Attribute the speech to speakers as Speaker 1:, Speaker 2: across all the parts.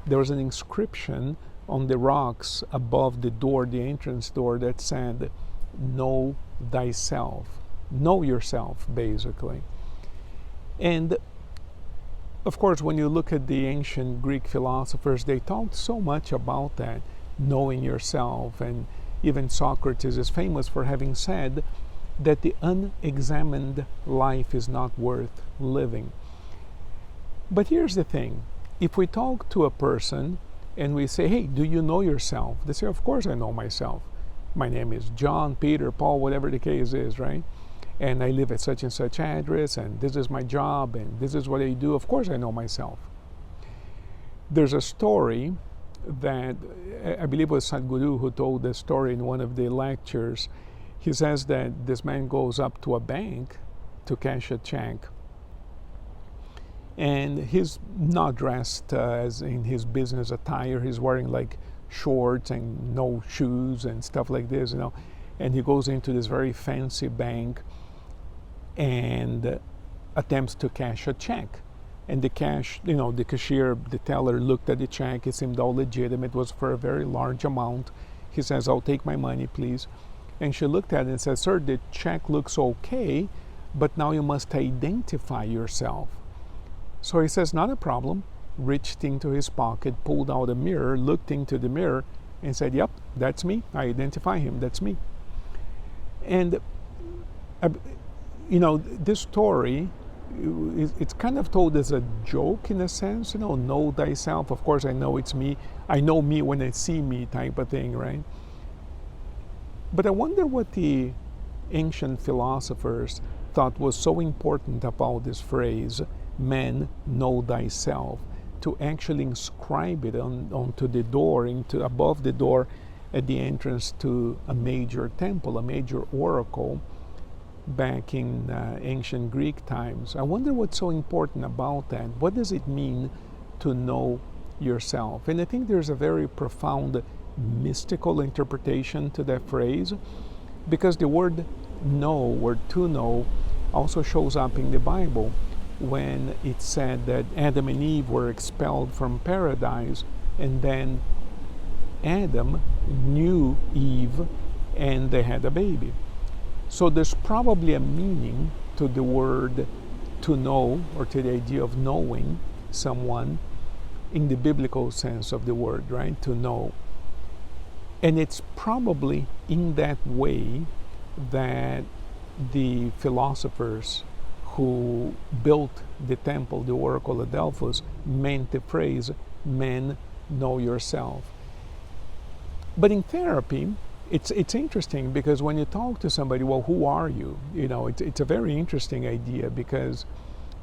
Speaker 1: there was an inscription on the rocks above the door, the entrance door, that said, "Know thyself." Know yourself, basically. And of course, when you look at the ancient Greek philosophers, they talked so much about that, knowing yourself. And even Socrates is famous for having said that the unexamined life is not worth living. But here's the thing. If we talk to a person and we say, "Hey, do you know yourself?" They say, "Of course I know myself. My name is John, Peter, Paul," whatever the case is, right? "And I live at such and such address, and this is my job, and this is what I do. Of course I know myself." There's a story that I believe it was Sadhguru who told the story in one of the lectures. He says that this man goes up to a bank to cash a check, and he's not dressed as in his business attire. He's wearing like shorts and no shoes and stuff like this, and he goes into this very fancy bank and attempts to cash a check. And the cashier, the teller, looked at the check. It seemed all legitimate. It was for a very large amount. He says, "I'll take my money, please." And she looked at it and said, "Sir, the check looks okay, but now you must identify yourself." So he says, "Not a problem." Reached into his pocket, pulled out a mirror, looked into the mirror, and said, "Yep, that's me. I identify him. That's me." And this story, it's kind of told as a joke in a sense, know thyself. Of course, I know it's me. I know me when I see me, type of thing, right? But I wonder what the ancient philosophers thought was so important about this phrase, "Man, know thyself," to actually inscribe it onto the door, above the door at the entrance to a major temple, a major oracle, back in ancient Greek times. I wonder what's so important about that. What does it mean to know yourself? And I think there's a very profound mystical interpretation to that phrase, because the word know, or to know, also shows up in the Bible when it said that Adam and Eve were expelled from paradise, and then Adam knew Eve and they had a baby. So there's probably a meaning to the word to know, or to the idea of knowing someone in the biblical sense of the word, right? To know. And it's probably in that way that the philosophers who built the temple, the Oracle of Delphi, meant the phrase, "Man, know yourself." But in therapy, it's interesting, because when you talk to somebody, well, who are you? It's a very interesting idea, because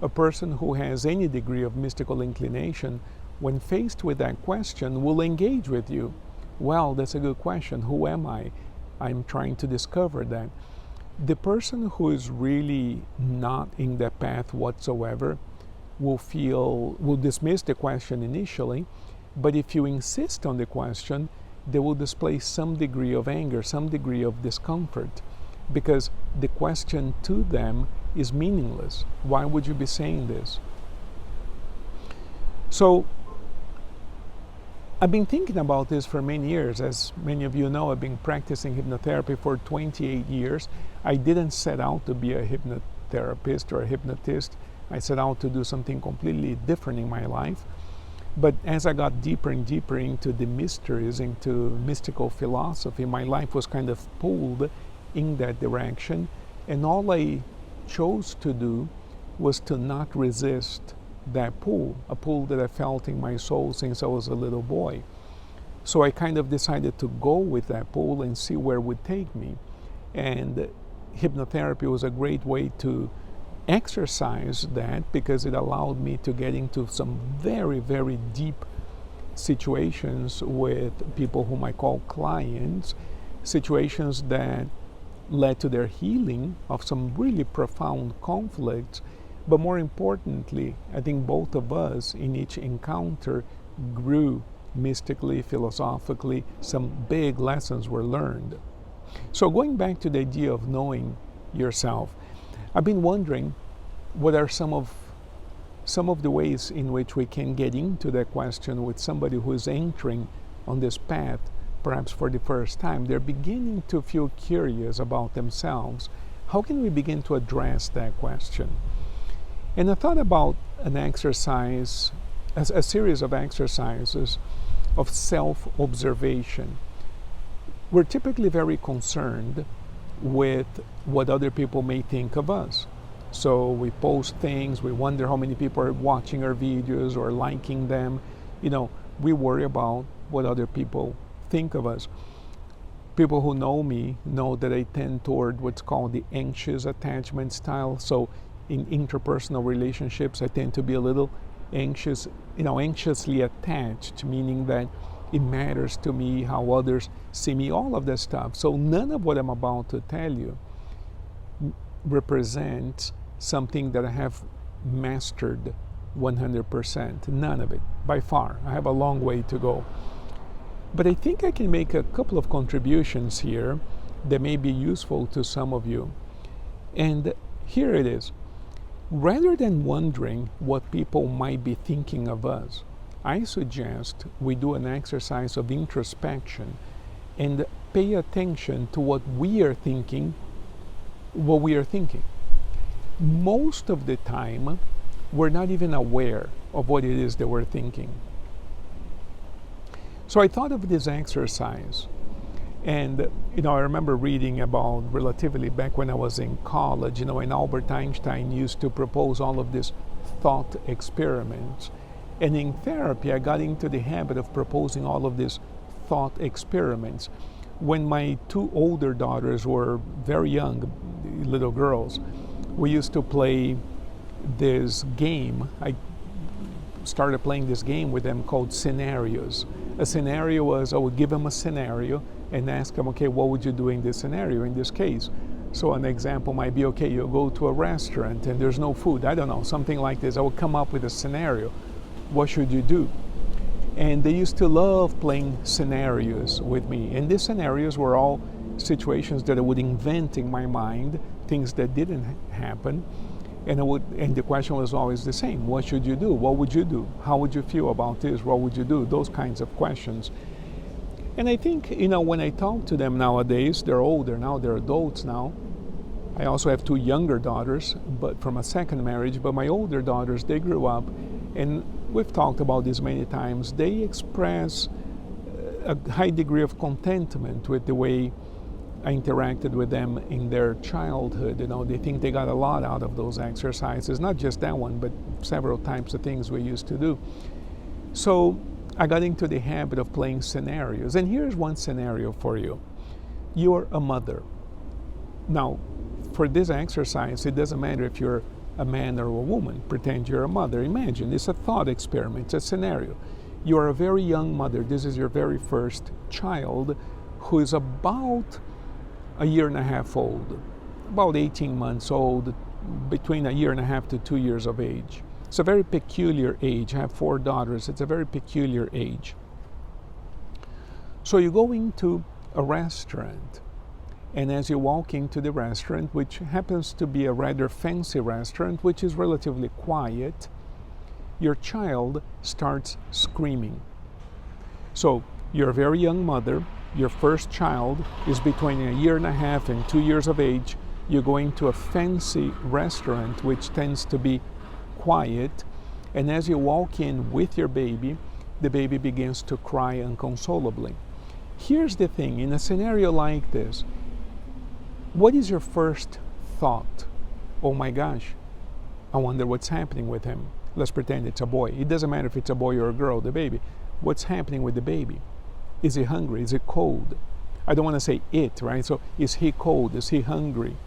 Speaker 1: a person who has any degree of mystical inclination, when faced with that question, will engage with you. Well, that's a good question. Who am I? I'm trying to discover that. The person who is really not in that path whatsoever will dismiss the question initially, but if you insist on the question, they will display some degree of anger, some degree of discomfort, because the question to them is meaningless. Why would you be saying this? So I've been thinking about this for many years. As many of you know, I've been practicing hypnotherapy for 28 years. I didn't set out to be a hypnotherapist or a hypnotist. I set out to do something completely different in my life. But as I got deeper and deeper into the mysteries, into mystical philosophy, my life was kind of pulled in that direction. And all I chose to do was to not resist that pull, a pull that I felt in my soul since I was a little boy. So I kind of decided to go with that pull and see where it would take me. And hypnotherapy was a great way to exercise that, because it allowed me to get into some very, very deep situations with people whom I call clients, situations that led to their healing of some really profound conflicts. But more importantly, I think both of us in each encounter grew mystically, philosophically. Some big lessons were learned. So going back to the idea of knowing yourself, I've been wondering what are some of some of the ways in which we can get into that question with somebody who is entering on this path, perhaps for the first time. They're beginning to feel curious about themselves. How can we begin to address that question? And I thought about an exercise, a series of exercises of self-observation. We're typically very concerned with what other people may think of us. So we post things, we wonder how many people are watching our videos or liking them. We worry about what other people think of us. People who know me know that I tend toward what's called the anxious attachment style. So in interpersonal relationships, I tend to be a little anxious, anxiously attached, meaning that it matters to me how others see me, all of that stuff. So none of what I'm about to tell you represents something that I have mastered 100%. None of it, by far. I have a long way to go. But I think I can make a couple of contributions here that may be useful to some of you. And here it is. Rather than wondering what people might be thinking of us, I suggest we do an exercise of introspection and pay attention to what we are thinking. Most of the time, we're not even aware of what it is that we're thinking. So I thought of this exercise, and I remember reading about relatively back when I was in college, and Albert Einstein used to propose all of these thought experiments. And in therapy, I got into the habit of proposing all of these thought experiments. When my two older daughters were very young, little girls, we used to play this game. I started playing this game with them called scenarios. A scenario was, I would give them a scenario and ask them, okay, what would you do in this scenario, in this case? So an example might be, okay, you go to a restaurant and there's no food. I don't know, something like this. I would come up with a scenario. What should you do? And they used to love playing scenarios with me. And these scenarios were all situations that I would invent in my mind, things that didn't happen. And the question was always the same. What should you do? What would you do? How would you feel about this? What would you do? Those kinds of questions. And I think, when I talk to them nowadays, they're older now, they're adults now. I also have two younger daughters, but from a second marriage. But my older daughters, they grew up, and we've talked about this many times. They express a high degree of contentment with the way I interacted with them in their childhood. They think they got a lot out of those exercises, not just that one, but several types of things we used to do. So I got into the habit of playing scenarios. And here's one scenario for you. You're a mother. Now, for this exercise, it doesn't matter if you're a man or a woman. Pretend you're a mother. Imagine, it's a thought experiment, it's a scenario. You're a very young mother. This is your very first child, who is about a year and a half old, about 18 months old, between a year and a half to 2 years of age. It's a very peculiar age. I have 4 daughters. It's a very peculiar age. So you go into a restaurant, and as you walk into the restaurant, which happens to be a rather fancy restaurant, which is relatively quiet, your child starts screaming. So you're a very young mother. Your first child is between a year and a half and 2 years of age. You're going to a fancy restaurant, which tends to be quiet. And as you walk in with your baby, the baby begins to cry unconsolably. Here's the thing, in a scenario like this, what is your first thought? Oh my gosh, I wonder what's happening with him. Let's pretend it's a boy. It doesn't matter if it's a boy or a girl, the baby. What's happening with the baby? Is he hungry? Is it cold? I don't want to say it, right? So is he cold? Is he hungry?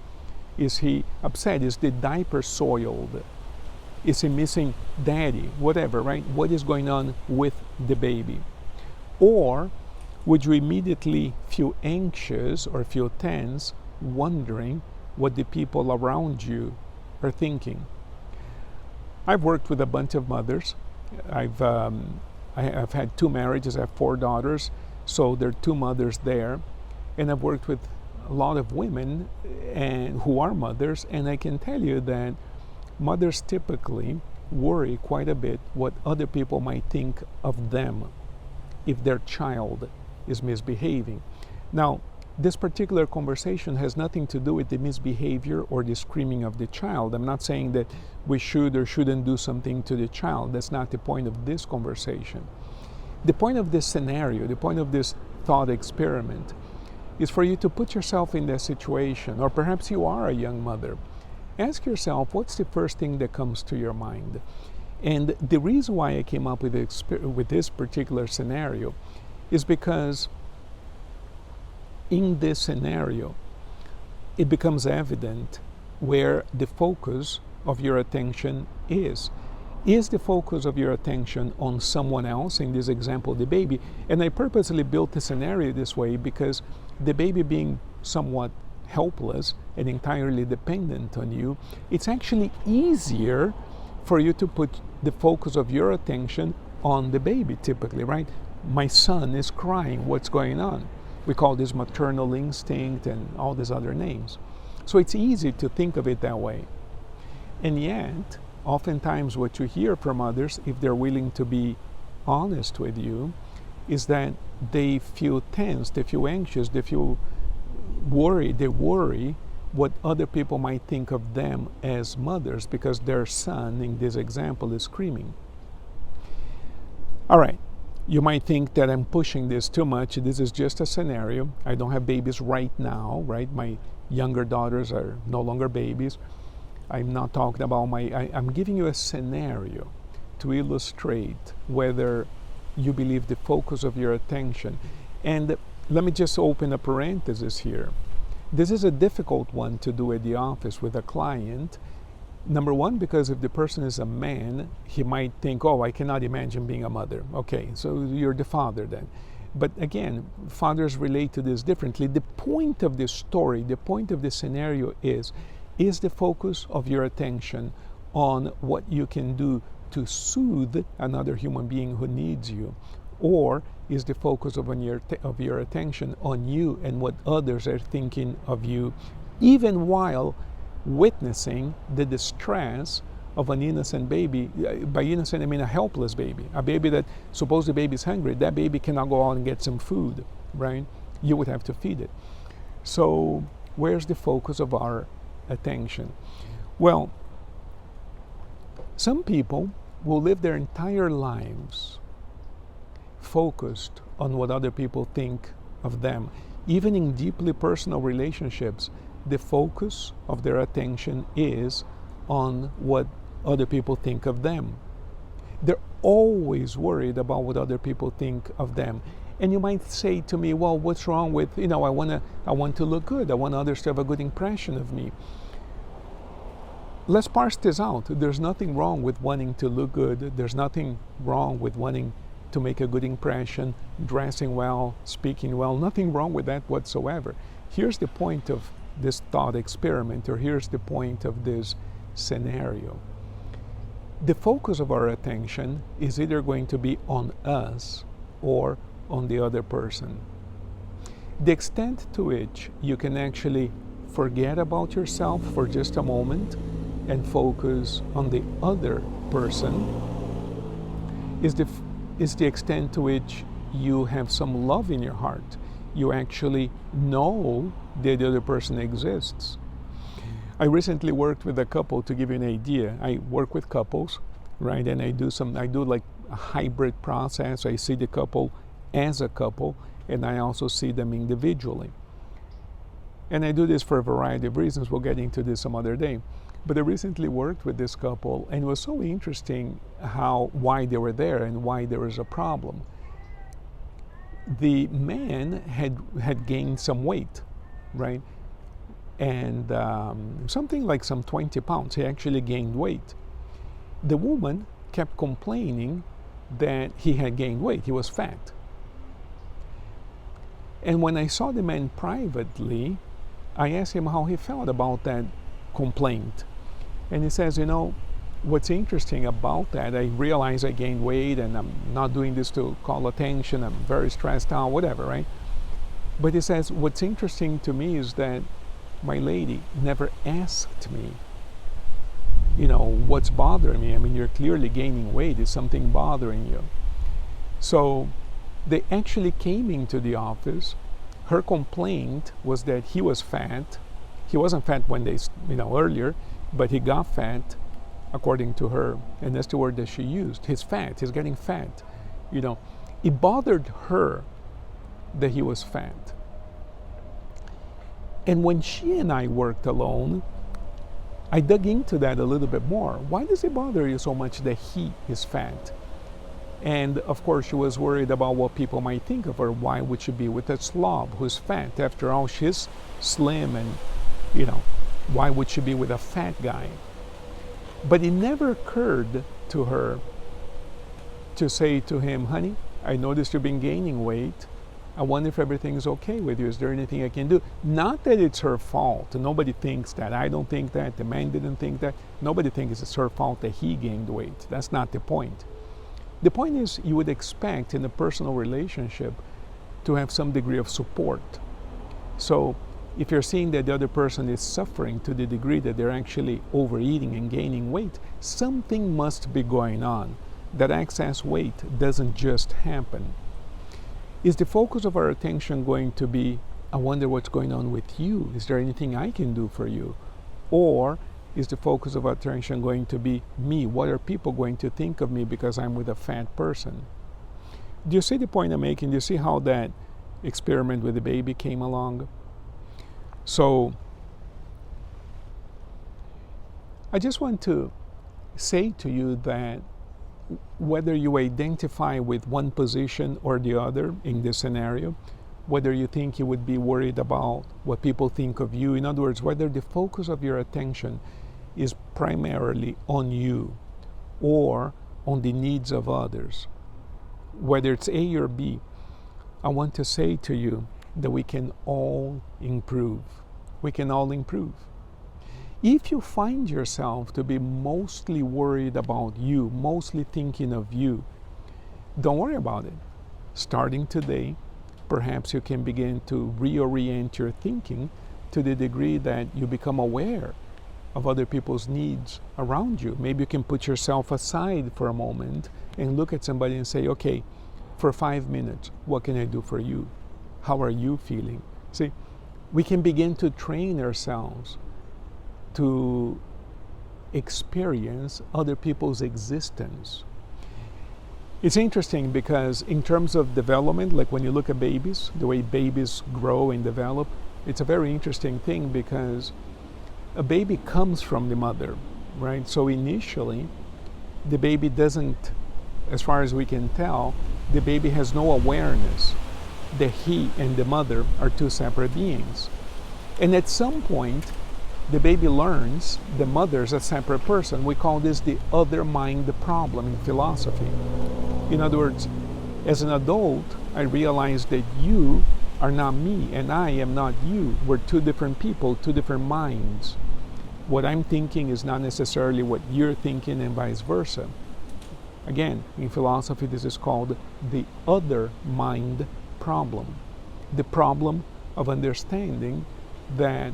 Speaker 1: Is he upset? Is the diaper soiled? Is he missing daddy? Whatever, right? What is going on with the baby? Or would you immediately feel anxious or feel tense, wondering what the people around you are thinking? I've worked with a bunch of mothers. I've had 2 marriages. I have 4 daughters. So there are 2 mothers there. And I've worked with a lot of women who are mothers. And I can tell you that mothers typically worry quite a bit what other people might think of them if their child is misbehaving. Now, this particular conversation has nothing to do with the misbehavior or the screaming of the child. I'm not saying that we should or shouldn't do something to the child. That's not the point of this conversation. The point of this scenario, the point of this thought experiment, is for you to put yourself in that situation, or perhaps you are a young mother. Ask yourself, what's the first thing that comes to your mind? And the reason why I came up with this particular scenario is because in this scenario, it becomes evident where the focus of your attention is. Is the focus of your attention on someone else, in this example, the baby? And I purposely built the scenario this way because the baby being somewhat helpless and entirely dependent on you, it's actually easier for you to put the focus of your attention on the baby, typically, right? My son is crying, what's going on? We call this maternal instinct and all these other names. So it's easy to think of it that way. And yet, oftentimes what you hear from others, if they're willing to be honest with you, is that they feel tense, they feel anxious, they feel worried, they worry what other people might think of them as mothers because their son, in this example, is screaming. All right. You might think that I'm pushing this too much. This is just a scenario. I don't have babies right now, right? My younger daughters are no longer babies. I'm not talking about I'm giving you a scenario to illustrate whether you believe the focus of your attention. And let me just open a parenthesis here. This is a difficult one to do at the office with a client. Number one, because if the person is a man, he might think, oh, I cannot imagine being a mother. Okay, so you're the father then. But again, fathers relate to this differently. The point of this story, the point of this scenario is the focus of your attention on what you can do to soothe another human being who needs you? Or is the focus of your attention on you and what others are thinking of you, even while witnessing the distress of an innocent baby? By innocent, I mean a helpless baby. A baby that, suppose the baby's hungry, that baby cannot go out and get some food, right? You would have to feed it. So where's the focus of our attention? Well, some people will live their entire lives focused on what other people think of them. Even in deeply personal relationships, the focus of their attention is on what other people think of them. They're always worried about what other people think of them. And you might say to me, well, what's wrong with, I want to look good. I want others to have a good impression of me. Let's parse this out. There's nothing wrong with wanting to look good. There's nothing wrong with wanting to make a good impression, dressing well, speaking well. Nothing wrong with that whatsoever. Here's the point of this thought experiment, or here's the point of this scenario. The focus of our attention is either going to be on us or on the other person. The extent to which you can actually forget about yourself for just a moment and focus on the other person is the extent to which you have some love in your heart. You actually know that the other person exists. I recently worked with a couple, to give you an idea. I work with couples, right? And I do like a hybrid process. I see the couple as a couple, and I also see them individually. And I do this for a variety of reasons. We'll get into this some other day. But I recently worked with this couple, and it was so interesting why they were there and why there was a problem. The man had gained some weight, right? And something like some 20 pounds. He actually gained weight. The woman kept complaining that he had gained weight. He was fat. And when I saw the man privately, I asked him how he felt about that complaint. And he says, what's interesting about that, I realize I gained weight and I'm not doing this to call attention, I'm very stressed out, whatever, right? But he says, what's interesting to me is that my lady never asked me what's bothering me? I mean, you're clearly gaining weight. Is something bothering you? So they actually came into the office. Her complaint was that he was fat. He wasn't fat when earlier, but he got fat, according to her, and that's the word that she used. He's fat. He's getting fat. It bothered her that he was fat. And when she and I worked alone, I dug into that a little bit more. Why does it bother you so much that he is fat? And of course, she was worried about what people might think of her. Why would she be with a slob who's fat? After all, she's slim, and why would she be with a fat guy? But it never occurred to her to say to him, honey, I noticed you've been gaining weight. I wonder if everything's okay with you. Is there anything I can do? Not that it's her fault. Nobody thinks that. I don't think that. The man didn't think that. Nobody thinks it's her fault that he gained weight. That's not the point. The point is, you would expect in a personal relationship to have some degree of support. So if you're seeing that the other person is suffering to the degree that they're actually overeating and gaining weight, something must be going on. That excess weight doesn't just happen. Is the focus of our attention going to be, I wonder what's going on with you? Is there anything I can do for you? Or is the focus of our attention going to be me? What are people going to think of me because I'm with a fat person? Do you see the point I'm making? Do you see how that experiment with the baby came along? So I just want to say to you that whether you identify with one position or the other in this scenario, whether you think you would be worried about what people think of you, in other words, whether the focus of your attention is primarily on you or on the needs of others, whether it's A or B, I want to say to you that we can all improve. We can all improve. If you find yourself to be mostly worried about you, mostly thinking of you, don't worry about it. Starting today, perhaps you can begin to reorient your thinking to the degree that you become aware of other people's needs around you. Maybe you can put yourself aside for a moment and look at somebody and say, okay, for 5 minutes, what can I do for you? How are you feeling? See, we can begin to train ourselves to experience other people's existence. It's interesting because in terms of development, like when you look at babies, the way babies grow and develop, it's a very interesting thing because a baby comes from the mother, right? So initially, the baby doesn't, as far as we can tell, the baby has no awareness that he and the mother are two separate beings. And at some point, the baby learns the mother's a separate person. We call this the other mind problem in philosophy. In other words, as an adult, I realized that you are not me and I am not you. We're two different people, two different minds. What I'm thinking is not necessarily what you're thinking and vice versa. Again, in philosophy, this is called the other mind problem. The problem of understanding that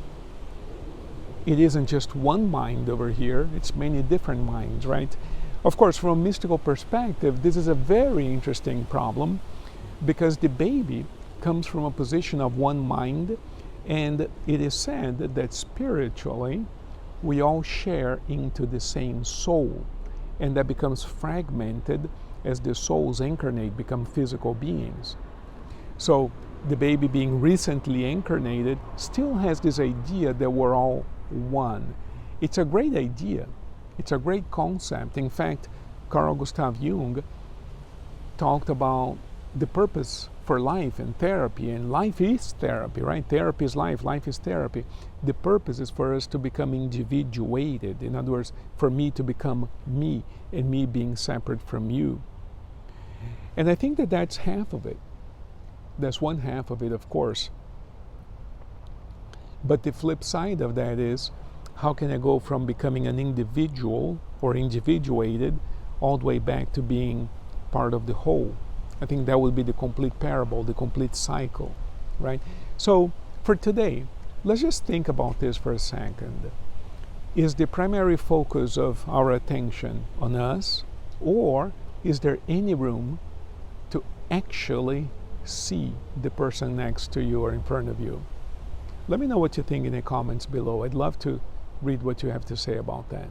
Speaker 1: it isn't just one mind over here, it's many different minds, right? Of course, from a mystical perspective, this is a very interesting problem because the baby comes from a position of one mind, and it is said that spiritually, we all share into the same soul, and that becomes fragmented as the souls incarnate, become physical beings. So the baby being recently incarnated still has this idea that we're all one. It's a great idea. It's a great concept. In fact, Carl Gustav Jung talked about the purpose for life and therapy, and life is therapy, right? Therapy is life is therapy. The purpose is for us to become individuated. In other words, for me to become me and me being separate from you. And I think that that's half of it. That's one half of it, of course. But the flip side of that is, how can I go from becoming an individual or individuated all the way back to being part of the whole? I think that will be the complete parable, the complete cycle, right? So for today, let's just think about this for a second. Is the primary focus of our attention on us, or is there any room to actually see the person next to you or in front of you? Let me know what you think in the comments below. I'd love to read what you have to say about that.